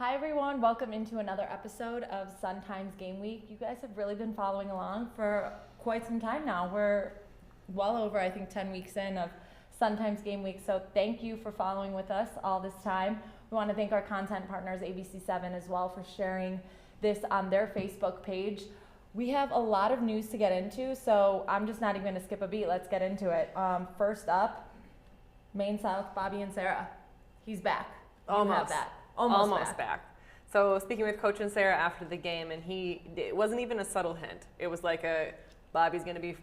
Hi everyone, welcome into another episode of Sun Times Game Week. You guys have really been following along for quite some time now. We're well over, I think, 10 weeks in of Sun Times Game Week, so thank you for following with us all this time. We want to thank our content partners, ABC7, as well, for sharing this on their Facebook page. We have a lot of news to get into, so I'm just not even going to skip a beat. Let's get into it. First up, Maine South, Bobby and Sarah. He's back. You have that. Almost back. So speaking with Coach and Sarah after the game, and it wasn't even a subtle hint. It was like Bobby's going to be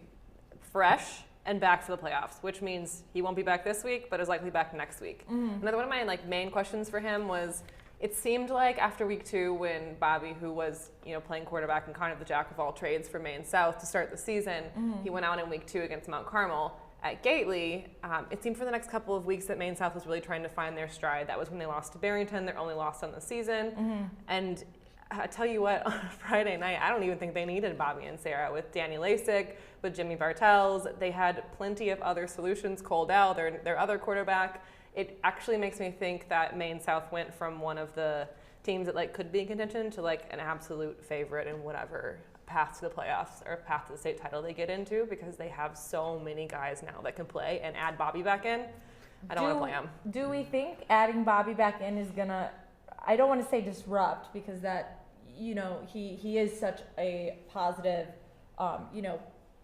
fresh and back for the playoffs, which means he won't be back this week, but is likely back next week. Mm-hmm. Another one of my main questions for him was, it seemed like after week 2, when Bobby, who was playing quarterback and kind of the jack of all trades for Maine South to start the season, he went out in week 2 against Mount Carmel. At Gately, it seemed for the next couple of weeks that Maine South was really trying to find their stride. That was when they lost to Barrington, their only loss on the season. Mm-hmm. And I tell you what, on Friday night, I don't even think they needed Bobby and Sarah. With Danny Lasik, with Jimmy Bartels, they had plenty of other solutions. Cole Dow, their other quarterback. It actually makes me think that Maine South went from one of the teams that could be in contention to an absolute favorite in whatever path to the playoffs or path to the state title they get into, because they have so many guys now that can play, and add Bobby back in, I don't want to play him. Do we think adding Bobby back in is gonna, I don't want to say disrupt, because that, he is such a positive,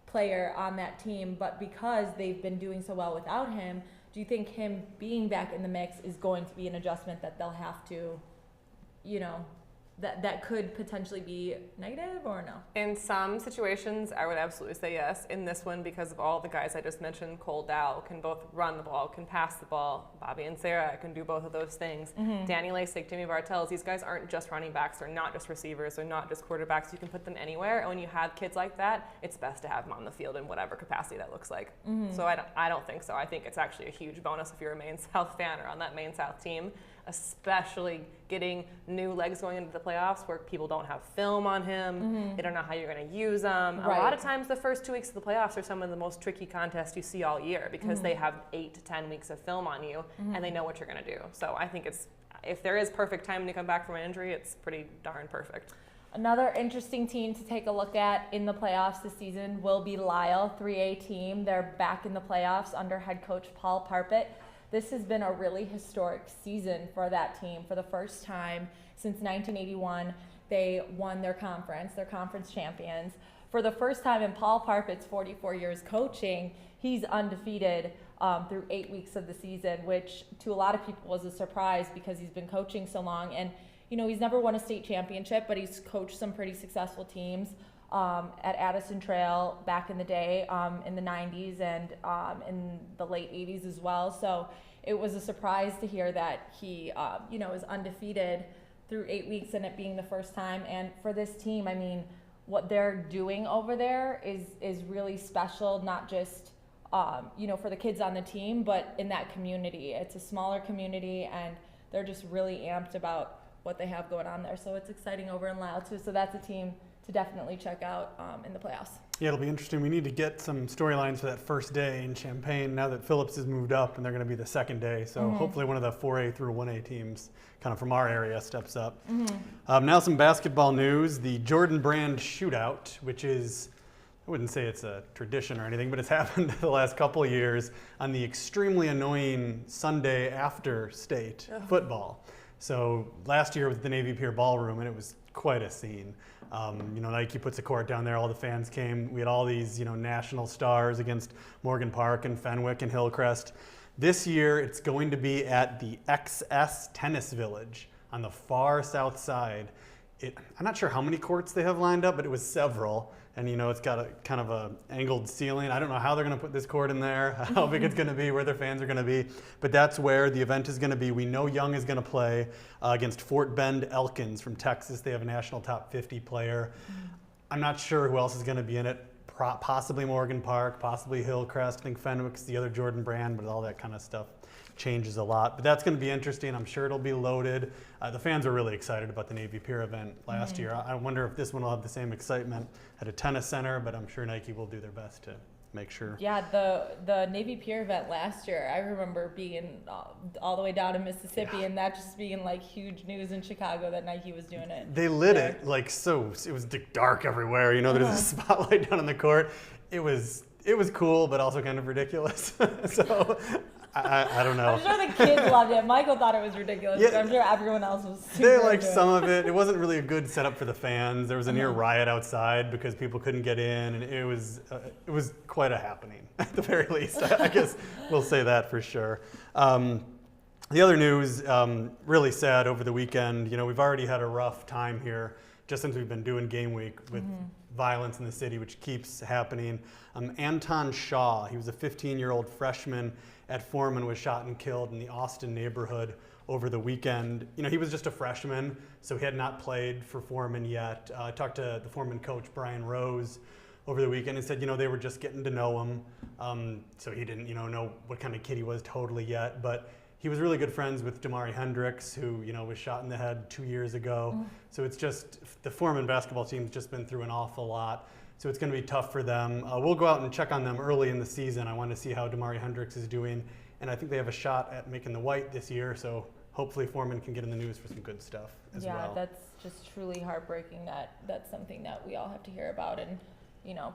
player on that team, but because they've been doing so well without him, do you think him being back in the mix is going to be an adjustment that they'll have to, that could potentially be negative, or no? In some situations, I would absolutely say yes. In this one, because of all the guys I just mentioned, Cole Dow can both run the ball, can pass the ball. Bobby and Sarah can do both of those things. Mm-hmm. Danny Lasik, Jimmy Bartels, these guys aren't just running backs. They're not just receivers. They're not just quarterbacks. You can put them anywhere. And when you have kids like that, it's best to have them on the field in whatever capacity that looks like. Mm-hmm. So I don't think so. I think it's actually a huge bonus if you're a Maine South fan or on that Maine South team, especially getting new legs going into the playoffs where people don't have film on him. Mm-hmm. They don't know how you're going to use them. Right. A lot of times the first 2 weeks of the playoffs are some of the most tricky contests you see all year, because they have 8 to 10 weeks of film on you, and they know what you're going to do. So I think if there is perfect time to come back from an injury, it's pretty darn perfect. Another interesting team to take a look at in the playoffs this season will be Lisle, 3A team. They're back in the playoffs under head coach Paul Parpet. This has been a really historic season for that team. For the first time since 1981, they won their conference champions. For the first time in Paul Parpet's 44 years coaching, he's undefeated through 8 weeks of the season, which to a lot of people was a surprise because he's been coaching so long. And, he's never won a state championship, but he's coached some pretty successful teams at Addison Trail back in the day, in the 90s and in the late 80s as well. So it was a surprise to hear that he, is undefeated through 8 weeks, and it being the first time. And for this team, I mean, what they're doing over there is really special, not just, for the kids on the team, but in that community. It's a smaller community, and they're just really amped about what they have going on there. So it's exciting over in Lisle too. So that's a team to definitely check out in the playoffs. Yeah, it'll be interesting. We need to get some storylines for that first day in Champaign now that Phillips has moved up, and they're going to be the second day. So hopefully one of the 4A through 1A teams kind of from our area steps up. Mm-hmm. Now some basketball news. The Jordan Brand shootout, which is, I wouldn't say it's a tradition or anything, but it's happened the last couple of years on the extremely annoying Sunday after state football. So last year was the Navy Pier Ballroom, and it was quite a scene. Nike puts a court down there. All the fans came. We had all these, national stars against Morgan Park and Fenwick and Hillcrest. This year, it's going to be at the XS Tennis Village on the far south side. I'm not sure how many courts they have lined up, but it was several. And, it's got a kind of a angled ceiling. I don't know how they're going to put this court in there, how big it's going to be, where their fans are going to be. But that's where the event is going to be. We know Young is going to play against Fort Bend Elkins from Texas. They have a national top 50 player. I'm not sure who else is going to be in it. Possibly Morgan Park, possibly Hillcrest. I think Fenwick's the other Jordan Brand, but all that kind of stuff changes a lot. But that's going to be interesting. I'm sure it'll be loaded. The fans are really excited about the Navy Pier event last year. I wonder if this one will have the same excitement at a tennis center, but I'm sure Nike will do their best to make sure. Yeah, the Navy Pier event last year, I remember being all the way down in Mississippi and that just being like huge news in Chicago that Nike was doing it. They lit it like so, it was dark everywhere. You know, there's a spotlight down on the court. It was cool, but also kind of ridiculous. So I don't know. I'm sure the kids loved it. Michael thought it was ridiculous, but I'm sure everyone else was super They liked into it. some of it. It wasn't really a good setup for the fans. There was a near riot outside because people couldn't get in, and it was quite a happening at the very least. I guess we'll say that for sure. The other news, really sad over the weekend. You know, we've already had a rough time here just since we've been doing game week with violence in the city, which keeps happening. Anton Shaw, he was a 15-year-old freshman at Foreman, was shot and killed in the Austin neighborhood over the weekend. You know, he was just a freshman, so he had not played for Foreman yet. I talked to the Foreman coach, Brian Rose, over the weekend and said, you know, they were just getting to know him. So he didn't, know what kind of kid he was totally yet, but he was really good friends with Damari Hendricks, who, was shot in the head 2 years ago. So it's just, the Foreman basketball team's just been through an awful lot. So it's going to be tough for them. We'll go out and check on them early in the season. I want to see how Damari Hendricks is doing. And I think they have a shot at making the white this year. So hopefully Foreman can get in the news for some good stuff as well. Yeah, that's just truly heartbreaking that that's something that we all have to hear about and,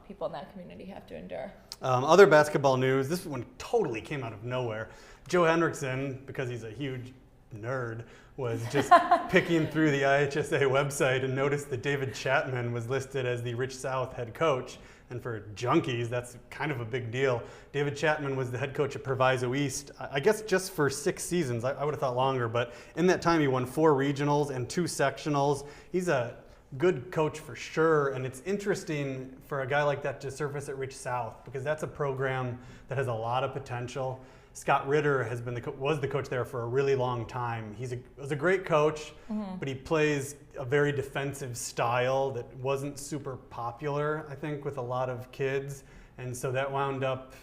people in that community have to endure. Other basketball news, this one totally came out of nowhere. Joe Hendrickson, because he's a huge nerd, was just picking through the IHSA website and noticed that David Chapman was listed as the Rich South head coach. And for junkies, that's kind of a big deal. David Chapman was the head coach at Proviso East, I guess just for 6 seasons. I would have thought longer, but in that time he won 4 regionals and 2 sectionals. He's a good coach for sure, and it's interesting for a guy like that to surface at Rich South because that's a program that has a lot of potential. Scott Ritter has been was the coach there for a really long time. Was a great coach, but he plays a very defensive style that wasn't super popular, I think, with a lot of kids. And so that wound up,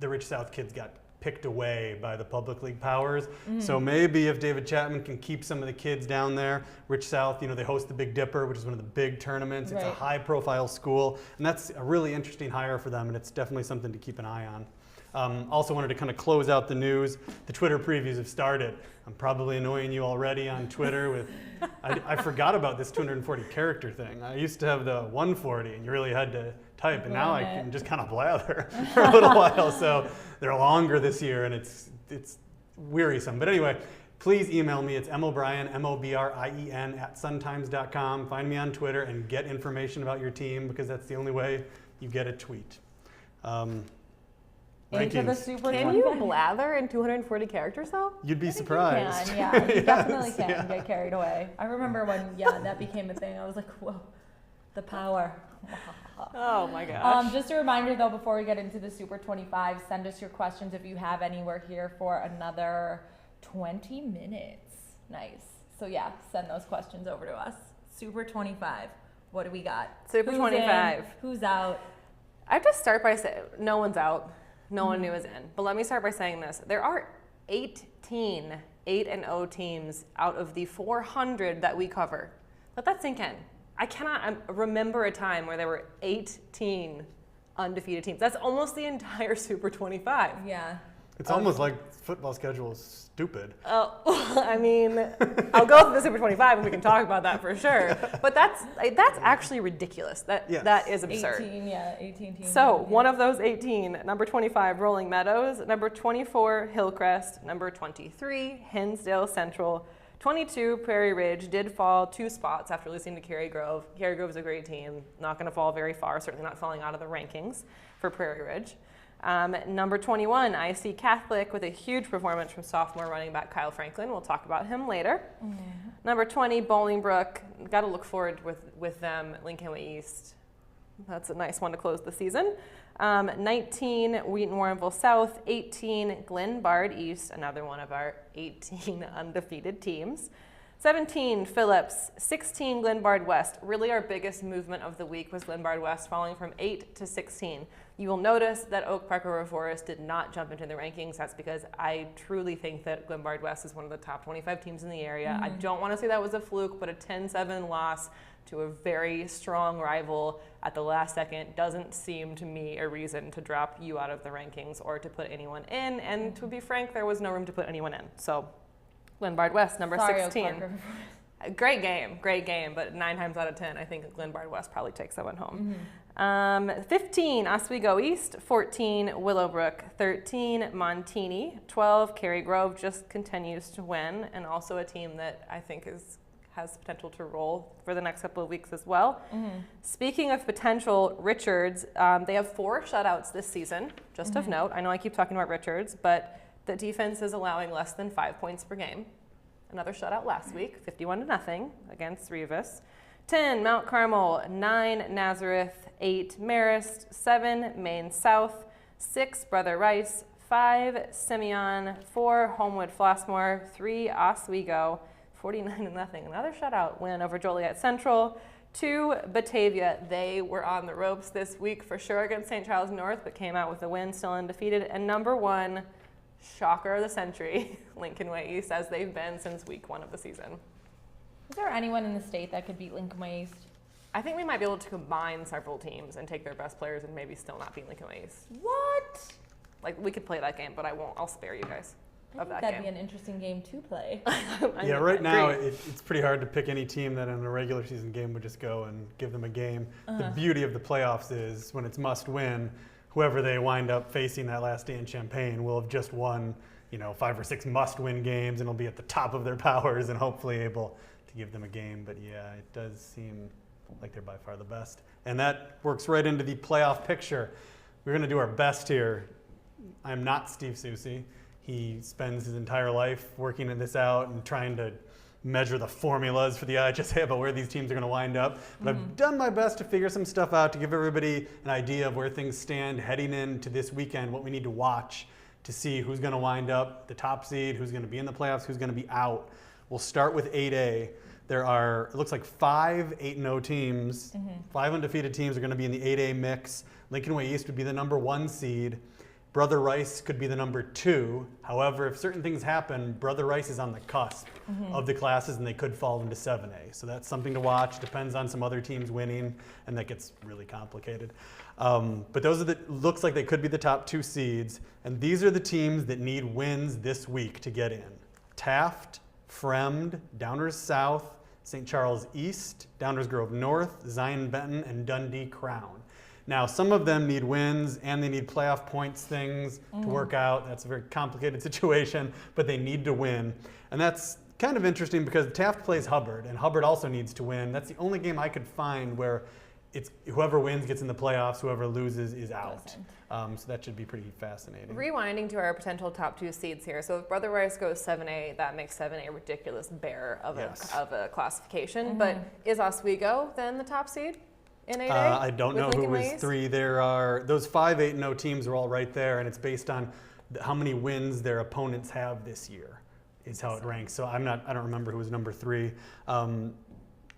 the Rich South kids got picked away by the public league powers. So maybe if David Chapman can keep some of the kids down there, Rich South, they host the Big Dipper, which is one of the big tournaments. It's a high profile school, and that's a really interesting hire for them, and it's definitely something to keep an eye on. Also wanted to kind of close out the news. The Twitter previews have started. I'm probably annoying you already on Twitter with, I forgot about this 240 character thing. I used to have the 140 and you really had to type, and now I can just kind of blather for a little while. So they're longer this year and it's wearisome. But anyway, please email me. It's mobrien, MOBRIEN @suntimes.com. Find me on Twitter and get information about your team because that's the only way you get a tweet. Into the Super Can you blather in 240 characters though? You'd be surprised. You can, yeah, you definitely can get carried away. I remember when, that became a thing. I was like, whoa, the power. Oh my gosh. Just a reminder though, before we get into the Super 25, send us your questions if you have any. We're here for another 20 minutes. Nice. So yeah, send those questions over to us. Super 25. What do we got? Super 25. Who's out? I have to start by saying no one's out. No one new is in. But let me start by saying this. There are 18 8-0 teams out of the 400 that we cover. Let that sink in. I cannot remember a time where there were 18 undefeated teams. That's almost the entire Super 25. Yeah. It's almost like football schedule is stupid. I mean, I'll go through the Super 25 and we can talk about that for sure. But that's actually ridiculous. That is absurd. 18 teams. So one of those 18, number 25, Rolling Meadows, number 24, Hillcrest, number 23, Hinsdale Central, 22, Prairie Ridge did fall 2 spots after losing to Cary Grove. Cary Grove is a great team, not going to fall very far, certainly not falling out of the rankings for Prairie Ridge. Number 21, IC Catholic with a huge performance from sophomore running back Kyle Franklin. We'll talk about him later. Number 20, Bolingbrook. Got to look forward with them. Lincoln Way East. That's a nice one to close the season. 19, Wheaton Warrenville South. 18, Glen Bard East, another one of our 18 undefeated teams. 17, Phillips. 16, Glenbard West. Really our biggest movement of the week was Glenbard West falling from 8 to 16. You will notice that Oak Park River Forest did not jump into the rankings. That's because I truly think that Glenbard West is one of the top 25 teams in the area. I don't want to say that was a fluke, but a 10-7 loss to a very strong rival at the last second doesn't seem to me a reason to drop you out of the rankings or to put anyone in. And to be frank, there was no room to put anyone in. So Glenbard West, number Sorry, 16. Great game, but 9 times out of 10, I think Glenbard West probably takes that one home. 15, Oswego East. 14, Willowbrook. 13, Montini. 12, Cary Grove just continues to win, and also a team that I think has potential to roll for the next couple of weeks as well. Speaking of potential, Richards, they have 4 shutouts this season, just of note. I know I keep talking about Richards, but the defense is allowing less than 5 points per game. Another shutout last week, 51-0 against Rivas. 10, Mount Carmel. 9, Nazareth. 8, Marist. 7, Maine South. 6, Brother Rice. 5, Simeon. 4, Homewood Flossmoor. 3, Oswego. 49-0. Another shutout win over Joliet Central. 2, Batavia. They were on the ropes this week for sure against St. Charles North, but came out with a win, still undefeated. And number 1, shocker of the century, Lincoln Way East, as they've been since week 1 of the season. Is there anyone in the state that could beat Lincoln Way East? I think we might be able to combine several teams and take their best players and maybe still not beat Lincoln Way East. What? Like, we could play that game, but I won't. I'll spare you guys of that That'd game. be an interesting game to play. Yeah, right now it's pretty hard to pick any team that in a regular season game would just go and give them a game. The beauty of the playoffs is when it's must win, whoever they wind up facing that last day in Champaign will have just won, 5 or 6 must-win games and will be at the top of their powers and hopefully able to give them a game. But yeah, it does seem like they're by far the best. And that works right into the playoff picture. We're going to do our best here. I'm not Steve Soucy. He spends his entire life working this out and trying to measure the formulas for the IHSA about where these teams are going to wind up. But I've done my best to figure some stuff out to give everybody an idea of where things stand heading into this weekend, what we need to watch to see who's going to wind up the top seed, who's going to be in the playoffs, who's going to be out. We'll start with 8A. There are, it looks like 5 8-0 teams, 5 undefeated teams are going to be in the 8A mix. Lincoln Way East would be the number 1 seed. Brother Rice could be the number 2. However, if certain things happen, Brother Rice is on the cusp of the classes and they could fall into 7A. So that's something to watch. Depends on some other teams winning, and that gets really complicated. But those are looks like they could be the top 2 seeds. And these are the teams that need wins this week to get in. Taft, Fremd, Downers South, St. Charles East, Downers Grove North, Zion Benton, and Dundee Crown. Now, some of them need wins and they need playoff points things to work out. That's a very complicated situation, but they need to win. And that's kind of interesting because Taft plays Hubbard, and Hubbard also needs to win. That's the only game I could find where it's whoever wins gets in the playoffs, whoever loses is out. So that should be pretty fascinating. Rewinding to our potential top 2 seeds here. So if Brother Rice goes 7A, that makes 7A a ridiculous bear of a classification. But is Oswego then the top seed? In 8A? I don't know who was 3. There are those 5 8-0 teams are all right there, and it's based on how many wins their opponents have this year. Is how it ranks. So I don't remember who was number 3.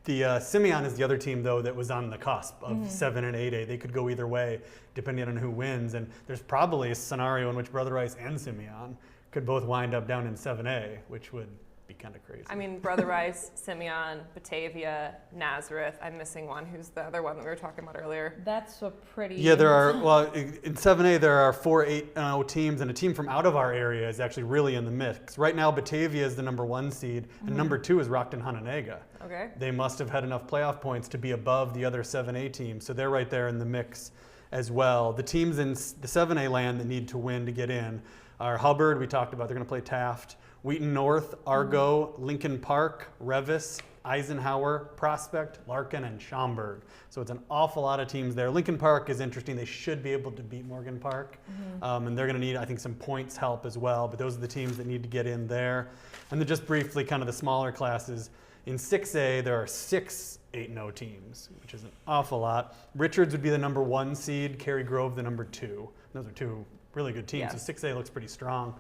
The Simeon is the other team though that was on the cusp of 7 and 8A. They could go either way depending on who wins, and there's probably a scenario in which Brother Rice and Simeon could both wind up down in 7A, which would be kind of crazy. I mean, Brother Rice, Simeon, Batavia, Nazareth. I'm missing one. Who's the other one that we were talking about earlier? That's a pretty... Yeah, there are, well, in 7A there are 4 8-0 teams, and a team from out of our area is actually really in the mix. Right now, Batavia is the number 1 seed, and number 2 is Rockton-Hononegah. Okay. They must have had enough playoff points to be above the other 7A teams, so they're right there in the mix as well. The teams in the 7A land that need to win to get in are Hubbard, we talked about, they're going to play Taft, Wheaton North, Argo, Lincoln Park, Revis, Eisenhower, Prospect, Larkin, and Schaumburg. So it's an awful lot of teams there. Lincoln Park is interesting. They should be able to beat Morgan Park. And they're going to need, I think, some points help as well. But those are the teams that need to get in there. And then just briefly, kind of the smaller classes. In 6A, there are 6 8-0 teams, which is an awful lot. Richards would be the number 1 seed, Cary Grove the number 2. Those are 2 really good teams. Yes. So 6A looks pretty strong.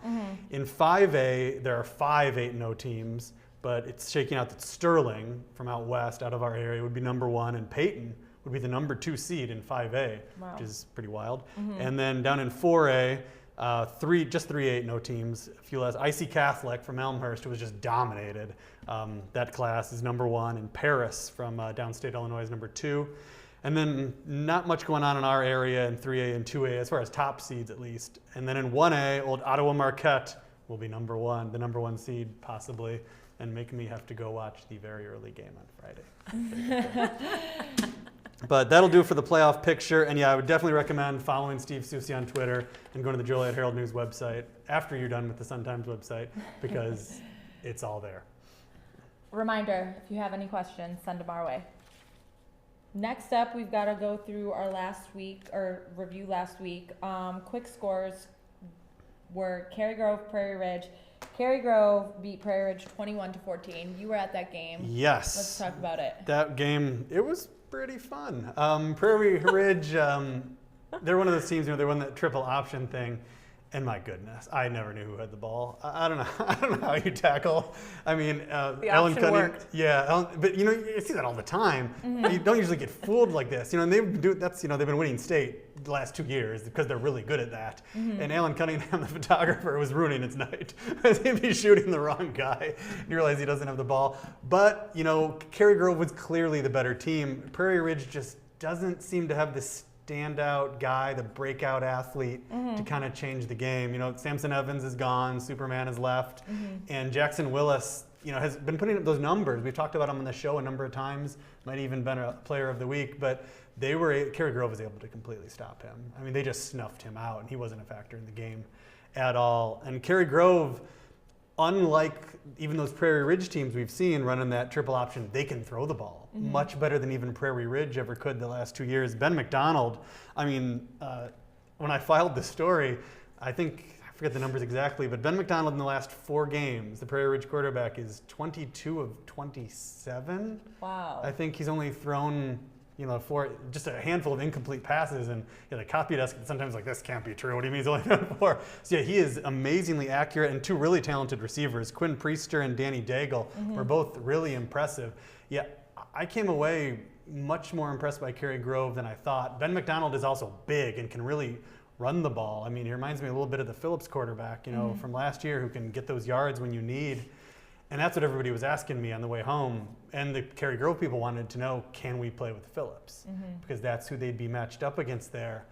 In 5A, there are 5 8-0 teams. but it's shaking out that Sterling from out west, out of our area, would be number 1, and Peyton would be the number 2 seed in 5A, Wow. which is pretty wild. And then down in 4A, just 3-8, no teams, a few less. IC Catholic from Elmhurst, who was just dominated. That class is number 1, and Paris from downstate Illinois is number 2. And then not much going on in our area in 3A and 2A, as far as top seeds at least. And then in 1A, old Ottawa Marquette will be number 1, the number 1 seed possibly, and make me have to go watch the very early game on Friday. But that'll do for the playoff picture. And yeah, I would definitely recommend following Steve Susi on Twitter and going to the Joliet Herald News website after you're done with the Sun-Times website, because it's all there. Reminder, if you have any questions, send them our way. Next up, we've got to go through our review last week. Quick scores were Cary Grove, Prairie Ridge. Cary Grove beat Prairie Ridge 21-14. You were at that game. Yes. Let's talk about it. That game, it was pretty fun. Prairie Ridge, they're one of those teams, they won that triple option thing. And my goodness, I never knew who had the ball. I don't know. I don't know how you tackle. I mean, Ellen Cunningham. Worked. Yeah, but you see that all the time. You don't usually get fooled like this. And they've been winning state the last 2 years because they're really good at that. And Alan Cunningham, the photographer, was ruining its night. He'd be shooting the wrong guy. You realize he doesn't have the ball. But Cary Grove was clearly the better team. Prairie Ridge just doesn't seem to have this standout guy, the breakout athlete to kind of change the game. Samson Evans is gone, Superman has left, and Jackson Willis, has been putting up those numbers. We've talked about him on the show a number of times, might even been a player of the week, but Cary Grove was able to completely stop him. I mean, they just snuffed him out, and he wasn't a factor in the game at all. And Cary Grove, unlike even those Prairie Ridge teams we've seen running that triple option, they can throw the ball much better than even Prairie Ridge ever could the last 2 years. Ben McDonald, when I filed the story, I forget the numbers exactly, but Ben McDonald in the last 4 games, the Prairie Ridge quarterback, is 22 of 27. Wow. I think he's only thrown for just a handful of incomplete passes, and the copy desk sometimes like, this can't be true. What do you mean he's only done 4? So yeah, he is amazingly accurate, and 2 really talented receivers, Quinn Priester and Danny Daigle, were both really impressive. Yeah, I came away much more impressed by Cary Grove than I thought. Ben McDonald is also big and can really run the ball. I mean, he reminds me a little bit of the Phillips quarterback, from last year, who can get those yards when you need. And that's what everybody was asking me on the way home. And the Cary Grove people wanted to know, can we play with Phillips? Because that's who they'd be matched up against there.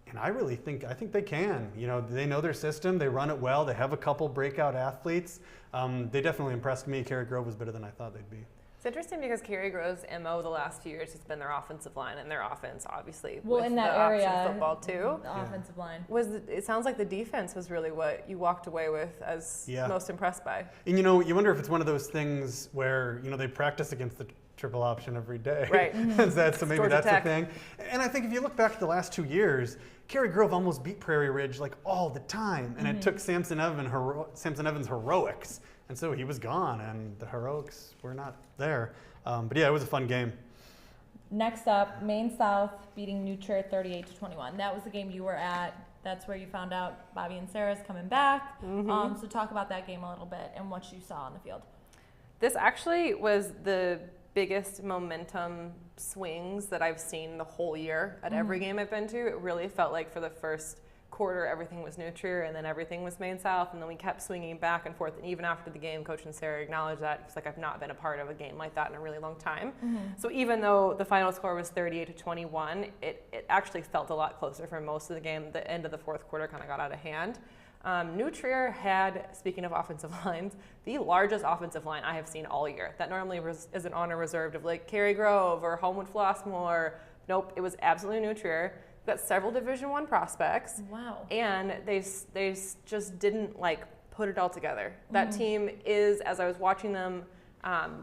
And I think they can. They know their system. They run it well. They have a couple breakout athletes. They definitely impressed me. Cary Grove was better than I thought they'd be. It's interesting because Cary Grove's MO the last few years has been their offensive line, and their offense, obviously, well, with in that the area, option football too. The offensive line. It sounds like the defense was really what you walked away with as most impressed by. And you wonder if it's one of those things where they practice against the triple option every day. Right. So maybe that's the thing. And I think if you look back at the last 2 years, Cary Grove almost beat Prairie Ridge like all the time, and it took Samson Evans' heroics. And so he was gone, and the heroics were not there. But yeah, it was a fun game. Next up, Maine South beating New Trier 38-21. That was the game you were at. That's where you found out Bobby and Sarah's coming back. So talk about that game a little bit and what you saw on the field. This actually was the biggest momentum swings that I've seen the whole year at every game I've been to. It really felt like for the first quarter everything was New Trier, and then everything was Maine South, and then we kept swinging back and forth. And even after the game, Coach and Sarah acknowledged that. It's like, I've not been a part of a game like that in a really long time. So even though the final score was 38-21, it actually felt a lot closer for most of the game. The end of the fourth quarter kind of got out of hand. New Trier had, speaking of offensive lines, the largest offensive line I have seen all year. That normally is an honor reserved of like Cary Grove or Homewood Flossmoor. Nope, it was absolutely New Trier. We've got several Division I prospects. Wow. And they just didn't put it all together. That team is, as I was watching them,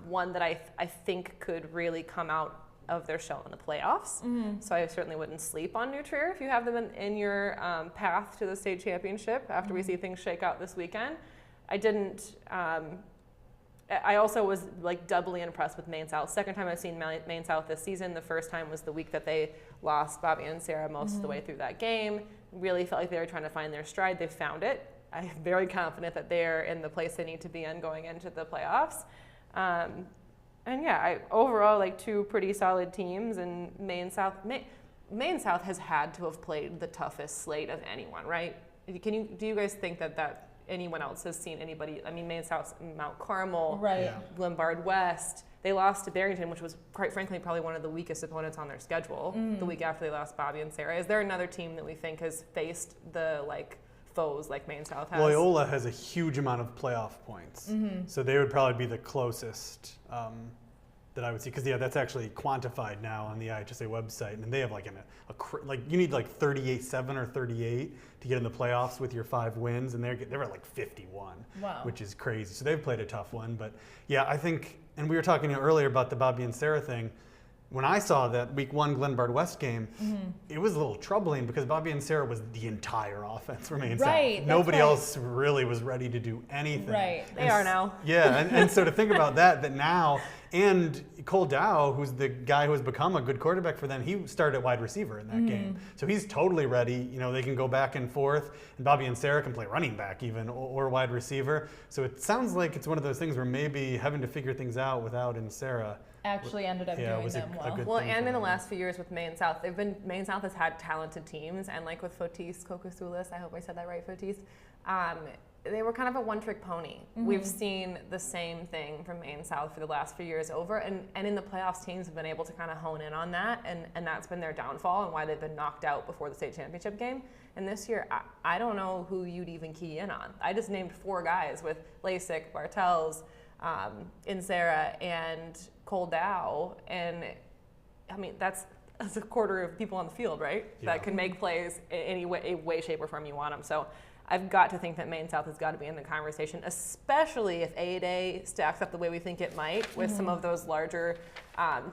one that I think could really come out of their shell in the playoffs. So I certainly wouldn't sleep on New Trier if you have them in your path to the state championship after we see things shake out this weekend. I also was doubly impressed with Maine South. Second time I've seen Maine South this season. The first time was the week that they lost Bobby and Sarah most of the way through that game. Really felt like they were trying to find their stride. They found it. I'm very confident that they're in the place they need to be in going into the playoffs. And yeah, overall, like, two pretty solid teams, and Maine South has had to have played the toughest slate of anyone, right? Do you guys think that anyone else has seen anybody? I mean, Maine South's Mount Carmel, Right. Yeah. Glenbard West. They lost to Barrington, which was, quite frankly, probably one of the weakest opponents on their schedule the week after they lost Bobby and Sarah. Is there another team that we think has faced the, like, foes like Maine South has? Loyola has a huge amount of playoff points, so they would probably be the closest that I would see. Because that's actually quantified now on the IHSA website, and they have like you need like 38-7 or 38 to get in the playoffs with your 5 wins, and they're at like 51, Wow. which is crazy. So they've played a tough one, but yeah, I think. And we were talking earlier about the Bobby and Sarah thing. When I saw that week 1 Glenbard West game, it was a little troubling because Bobby and Sarah was the entire offense for Maine Right, South. that's Nobody right. else really was ready to do anything. Right. They are now. Yeah, and so to think about that now, and Cole Dow, who's the guy who has become a good quarterback for them, he started at wide receiver in that game. So he's totally ready. They can go back and forth, and Bobby and Sarah can play running back even, or wide receiver. So it sounds like it's one of those things where maybe having to figure things out without and Sarah Actually ended up doing was them a well. good Well, thing and for in the them. last few years with Maine South, Maine South has had talented teams, and like with Fotis Kokasulis, I hope I said that right, Fotis, they were kind of a one-trick pony. We've seen the same thing from Maine South for the last few years over, and in the playoffs, teams have been able to kind of hone in on that, and that's been their downfall and why they've been knocked out before the state championship game. And this year, I don't know who you'd even key in on. I just named 4 guys with Lasik, Bartels, Insera, and Cole Dow, and I mean that's a quarter of people on the field, right? Yeah. That can make plays in any way, shape, or form you want them. So I've got to think that Maine South has got to be in the conversation, especially if A stacks up the way we think it might with some of those larger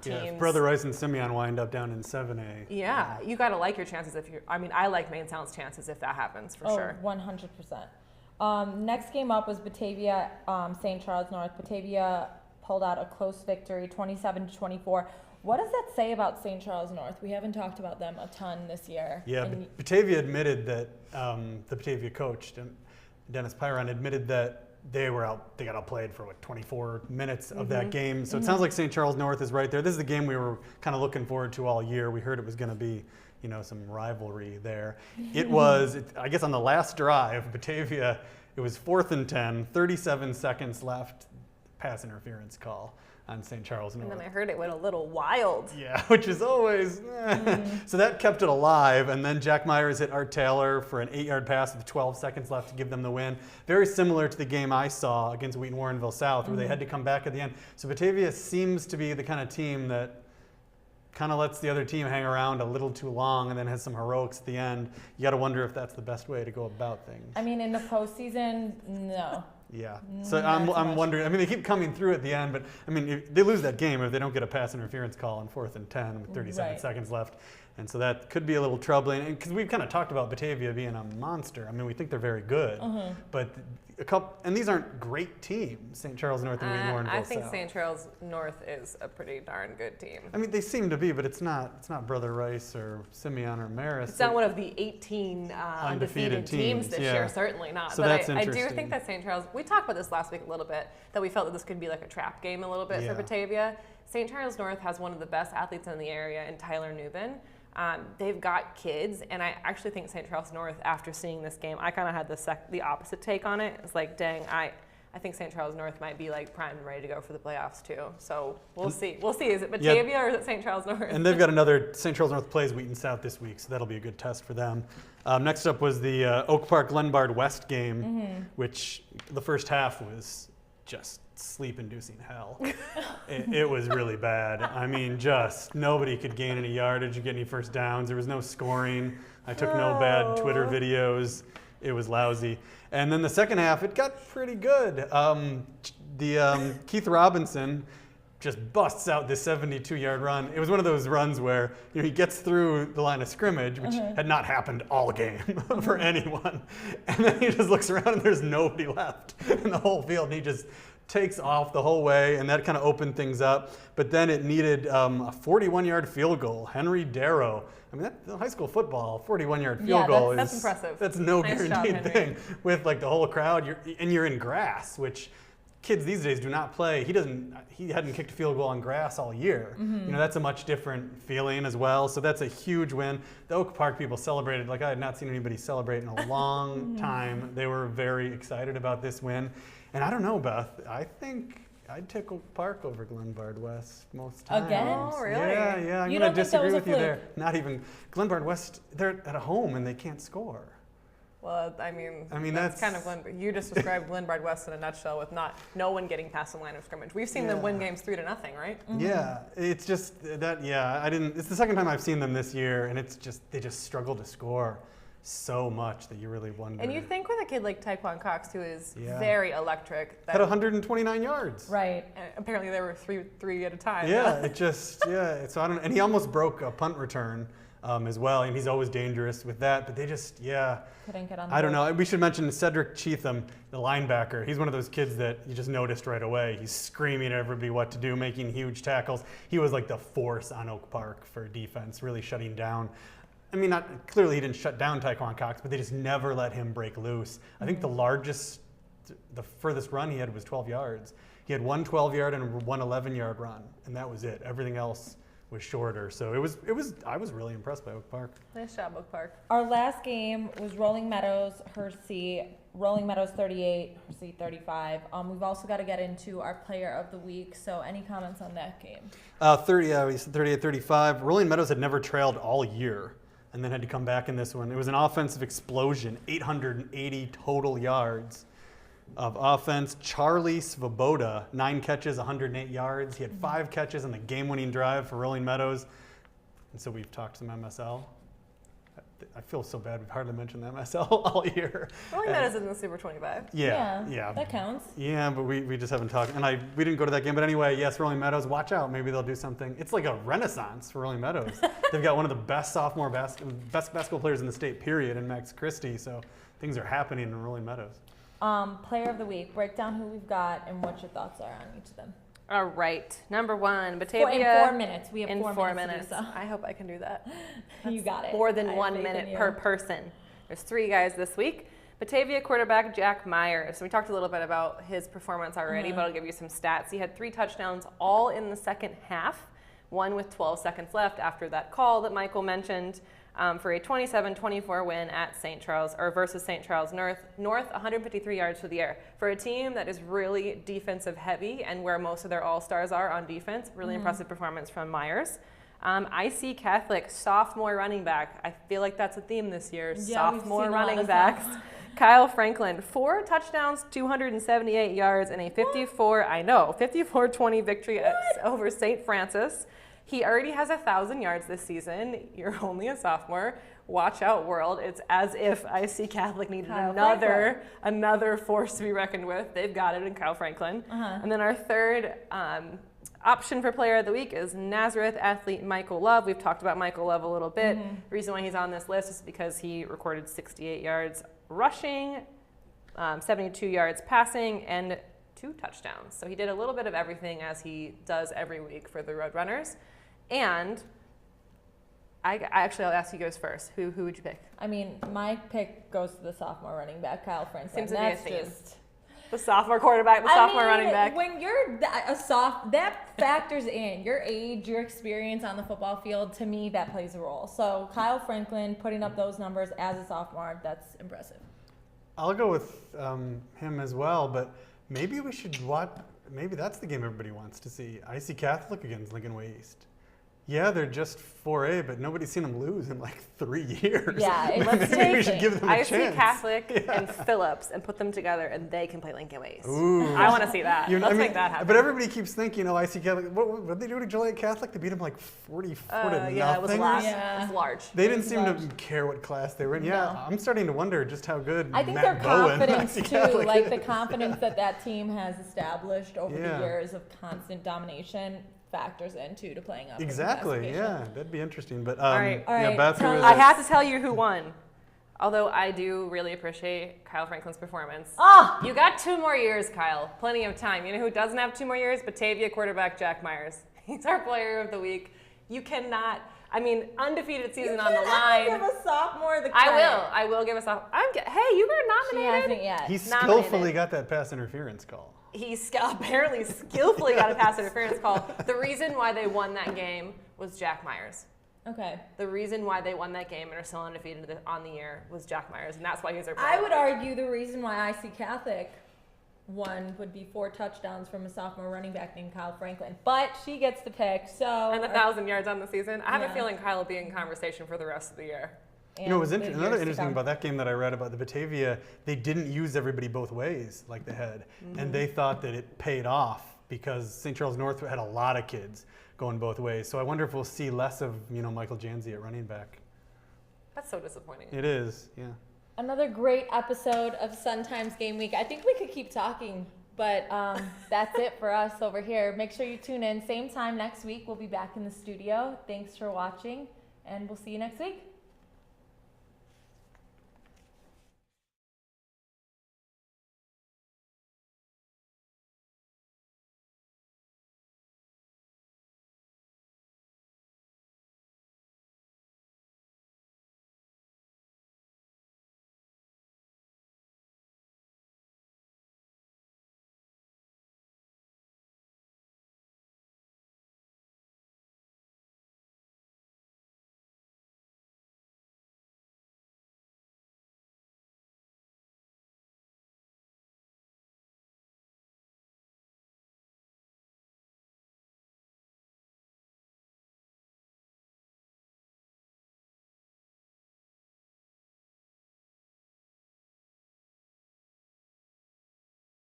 teams. Yeah, if Brother Rice and Simeon wind up down in 7A. Yeah, you got to like your chances I like Maine South's chances if that happens for sure. 100%. Next game up was Batavia, St. Charles North. Batavia pulled out a close victory, 27-24. What does that say about St. Charles North? We haven't talked about them a ton this year. Yeah, Batavia admitted that the Batavia coach, Dennis Pyron, admitted that they got outplayed for 24 minutes of that game. So it sounds like St. Charles North is right there. This is the game we were kind of looking forward to all year. We heard it was going to be, some rivalry there. It was, I guess on the last drive, Batavia, it was 4th and 10, 37 seconds left, pass interference call on St. Charles North. And then I heard it went a little wild. Yeah, which is always, So that kept it alive, and then Jack Myers hit Art Taylor for an 8-yard pass with 12 seconds left to give them the win. Very similar to the game I saw against Wheaton Warrenville South, where they had to come back at the end. So Batavia seems to be the kind of team that kind of lets the other team hang around a little too long and then has some heroics at the end. You got to wonder if that's the best way to go about things. I mean, in the postseason, no. Yeah. So Not so I'm much. wondering, I mean, they keep coming through at the end, but I mean, if they lose that game if they don't get a pass interference call on 4th and 10 with 37 Right. seconds left. And so that could be a little troubling, because we've kind of talked about Batavia being a monster. I mean, we think they're very good, but and these aren't great teams, St. Charles North and Wheaton Warrenville I think South. St. Charles North is a pretty darn good team. I mean, they seem to be, but it's not Brother Rice or Simeon or Maris. It's not one of the 18 undefeated teams this yeah. year, certainly not. So But that's I do interesting. think that St. Charles, we talked about this last week a little bit, that we felt that this could be like a trap game a little bit Yeah. for Batavia. St. Charles North has one of the best athletes in the area in Tyler Newbin. They've got kids, and I actually think St. Charles North, after seeing this game, I kind of had the opposite take on it. It's like, dang, I think St. Charles North might be like primed and ready to go for the playoffs too. So we'll see. We'll see. Is it Batavia or is it St. Charles North? And they've got another, St. Charles North plays Wheaton South this week, so that'll be a good test for them. Next up was the Oak Park Glenbard West game, which the first half was just sleep-inducing hell. It was really bad. I mean, just nobody could gain any yardage or get any first downs. There was no scoring. I took no bad Twitter videos. It was lousy. And then the second half, it got pretty good. Keith Robinson just busts out this 72-yard run. It was one of those runs where he gets through the line of scrimmage, which had not happened all game for anyone. And then he just looks around and there's nobody left in the whole field. And he just takes off the whole way, and that kind of opened things up. But then it needed a 41-yard field goal. Henry Darrow. I mean, high school football, 41-yard field goal is... That's impressive. That's no Nice job, guaranteed Henry. thing with like the whole crowd. You're in grass, which kids these days do not play. He hadn't kicked a field goal on grass all year. You know, that's a much different feeling as well. So that's a huge win. The Oak Park people celebrated like I had not seen anybody celebrate in a long time. They were very excited about this win. And I don't know, Beth, I think I'd take Oak Park over Glenbard West most times. Again? Oh, really? Yeah, I'm You going don't to think that disagree was a with you fluke? there. Not even Glenbard West, they're at home and they can't score. Well, I mean that's kind of you just described Glenbard West in a nutshell with no one getting past the line of scrimmage. We've seen them win games 3-0, right? Yeah, it's just that. Yeah, it's the second time I've seen them this year, and they just struggle to score so much that you really wonder. And you think with a kid like Taekwon Cox, who is Yeah. very electric, had 129 yards. Right. apparently there were three at a time. Yeah, it just So I don't. And he almost broke a punt return as well, and he's always dangerous with that. But they just Couldn't get on the I don't board. know. We should mention Cedric Cheatham, the linebacker. He's one of those kids that you just noticed right away. He's screaming at everybody what to do, making huge tackles. He was like the force on Oak Park for defense, really shutting down. I mean, clearly he didn't shut down Taekwon Cox, but they just never let him break loose. I think the furthest run he had was 12 yards. He had one 12-yard and one 11-yard run, and that was it. Everything else was shorter. So I was really impressed by Oak Park. Nice job, Oak Park. Our last game was Rolling Meadows, Hershey. Rolling Meadows 38, Hershey 35. We've also got to get into our player of the week. So any comments on that game? 38-35. Rolling Meadows had never trailed all year and then had to come back in this one. It was an offensive explosion, 880 total yards of offense. Charlie Svoboda, 9 catches, 108 yards. He had 5 catches on the game-winning drive for Rolling Meadows. And so we've talked some MSL. I feel so bad. We've hardly mentioned the MSL all year. Rolling Meadows is in the Super 25. Yeah. That counts. Yeah, but we just haven't talked. And we didn't go to that game. But anyway, yes, Rolling Meadows, watch out. Maybe they'll do something. It's like a renaissance for Rolling Meadows. They've got one of the best best basketball players in the state, period, in Max Christie. So things are happening in Rolling Meadows. Player of the week. Break down who we've got and what your thoughts are on each of them. All right. Number 1, Batavia. In 4 minutes. We have in 4 4 minutes. minutes. I hope I can do that. You got it. More than I have 1 faith in minute you. per person. There's 3 guys this week. Batavia quarterback Jack Myers. So we talked a little bit about his performance already, but I'll give you some stats. He had 3 touchdowns all in the second half, one with 12 seconds left after that call that Michael mentioned, for a 27-24 win at St. Charles, or versus St. Charles North, 153 yards through the air. For a team that is really defensive heavy and where most of their all-stars are on defense, really impressive performance from Myers. IC Catholic, sophomore running back. I feel like that's a theme this year, Yeah, we've sophomore seen a lot running of backs. that. Kyle Franklin, 4 touchdowns, 278 yards, and a 54-20 victory over St. Francis. He already has 1,000 yards this season. You're only a sophomore. Watch out, world. It's as if IC Catholic needed another force to be reckoned with. They've got it in Kyle Franklin. And then our third option for player of the week is Nazareth athlete Michael Love. We've talked about Michael Love a little bit. The reason why he's on this list is because he recorded 68 yards rushing, 72 yards passing, and 2 touchdowns. So he did a little bit of everything as he does every week for the Roadrunners. And I'll ask you guys first. Who would you pick? I mean, my pick goes to the sophomore running back, Kyle Franklin. Seems to be a That's theme. just The sophomore quarterback, the sophomore running back. When you're that factors in your age, your experience on the football field. To me, that plays a role. So Kyle Franklin putting up those numbers as a sophomore, that's impressive. I'll go with him as well, but maybe we should watch. Maybe that's the game everybody wants to see. IC Catholic against Lincoln Way East. Yeah, they're just 4A, but nobody's seen them lose in like 3 years. Yeah, Let's maybe we take should give them a IC chance. Catholic and Phillips and put them together, and they can play Lincoln Way East. Ooh. I want to see that. Let's make that happen. But everybody keeps thinking, IC Catholic. What did they do to Joliet Catholic? They beat them like 44 to nothing. Yeah, it was large. Yeah. It was large. They didn't seem large. to care what class they were in. Yeah, No. I'm starting to wonder just how good I think Matt their Bowen, confidence IC too, Catholic like the is. confidence that team has established over Yeah. the years of constant domination factors into to playing up. in Exactly. classification. Yeah, that'd be interesting. But All right. yeah, Beth, who is I it? have to tell you who won. Although I do really appreciate Kyle Franklin's performance. Ah! You got 2 more years, Kyle. Plenty of time. You know who doesn't have 2 more years? Batavia quarterback Jack Myers. He's our player of the week. You cannot, undefeated season on the line. Give a sophomore the credit. I will give us a. Hey, you were She nominated. hasn't yet. He Nominated. skillfully got that pass interference call. he apparently skillfully got a pass interference call. The reason why they won that game was Jack Myers. Okay. The reason why they won that game and are still undefeated on the year was Jack Myers, and that's why he's their player. I would argue the reason why IC Catholic won would be 4 touchdowns from a sophomore running back named Kyle Franklin. But she gets the pick, so... And 1,000 yards on the season. I have a feeling Kyle will be in conversation for the rest of the year. You know, it was another interesting about that game that I read about the Batavia, they didn't use everybody both ways like they had. And they thought that it paid off because St. Charles North had a lot of kids going both ways. So I wonder if we'll see less of, Michael Janzi at running back. That's so disappointing. It is, yeah. Another great episode of Sun Times Game Week. I think we could keep talking, but that's it for us over here. Make sure you tune in. Same time next week. We'll be back in the studio. Thanks for watching, and we'll see you next week.